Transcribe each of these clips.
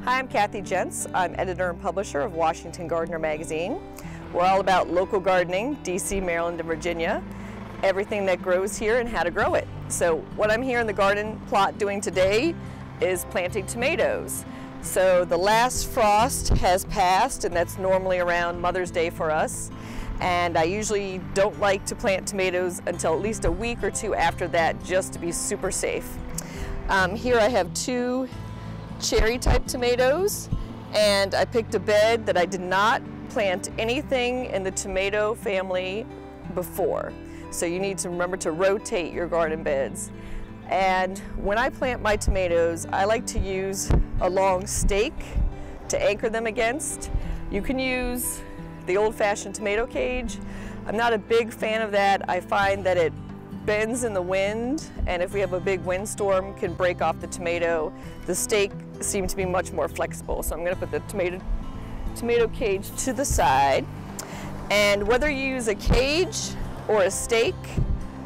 Hi, I'm Jentz. I'm editor and publisher of Washington Gardener magazine. We're all about local gardening, DC, Maryland, and Virginia. Everything that grows here and how to grow it. So what I'm here in the garden plot doing today is planting tomatoes. So the last frost has passed, and that's normally around Mother's Day for us. And I usually don't like to plant tomatoes until at least a week or two after that, just to be super safe. Here I have two cherry type tomatoes, and I picked a bed that I did not plant anything in the tomato family before. So you need to remember to rotate your garden beds. And when I plant my tomatoes, I like to use a long stake to anchor them against. You can use the old-fashioned tomato cage. I'm not a big fan of that. I find that it bends in the wind, and if we have a big windstorm, can break off the tomato. The stake seems to be much more flexible, so I'm going to put the tomato cage to the side. And whether you use a cage or a stake,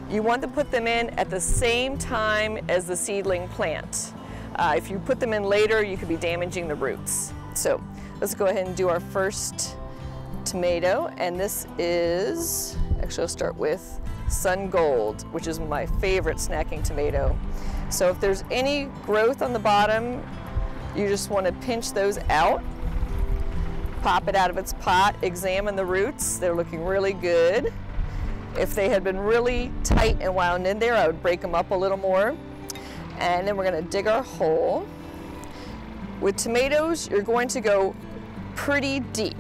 you want to put them in at the same time as the seedling plant. If you put them in later, you could be damaging the roots. So let's go ahead and do our first tomato, and this is, actually I'll start with Sun Gold, which is my favorite snacking tomato. So if there's any growth on the bottom, you just want to pinch those out, pop it out of its pot, examine the roots. They're looking really good. If they had been really tight and wound in there, I would break them up a little more. And then we're going to dig our hole. With tomatoes, you're going to go pretty deep.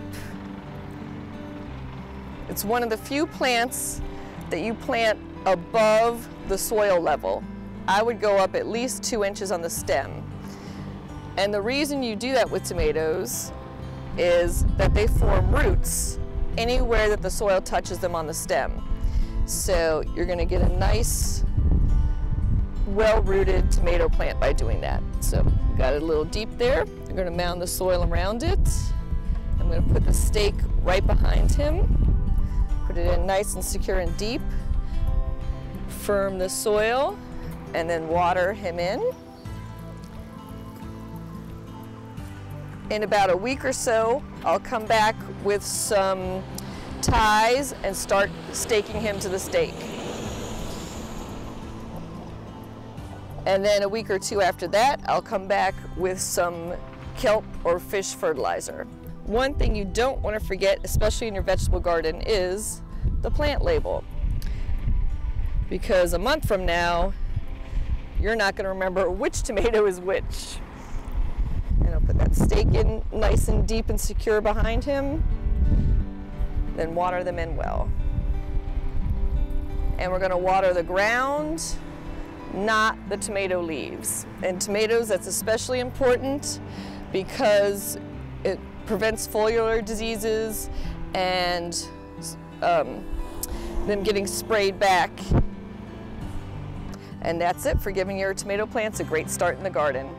It's one of the few plants that you plant above the soil level. I would go up at least 2 inches on the stem. And the reason you do that with tomatoes is that they form roots anywhere that the soil touches them on the stem. So you're going to get a nice, well-rooted tomato plant by doing that. So got it a little deep there. You're going to mound the soil around it. I'm going to put the stake right behind him. Put it in nice and secure and deep. Firm the soil and then water him in. In about a week or so, I'll come back with some ties and start staking him to the stake. And then a week or two after that, I'll come back with some kelp or fish fertilizer. One thing you don't want to forget, especially in your vegetable garden, is the plant label. Because a month from now, you're not going to remember which tomato is which. And I'll put that stake in nice and deep and secure behind him. Then water them in well. And we're going to water the ground, not the tomato leaves. In tomatoes, that's especially important because it prevents foliar diseases and them getting sprayed back. And that's it for giving your tomato plants a great start in the garden.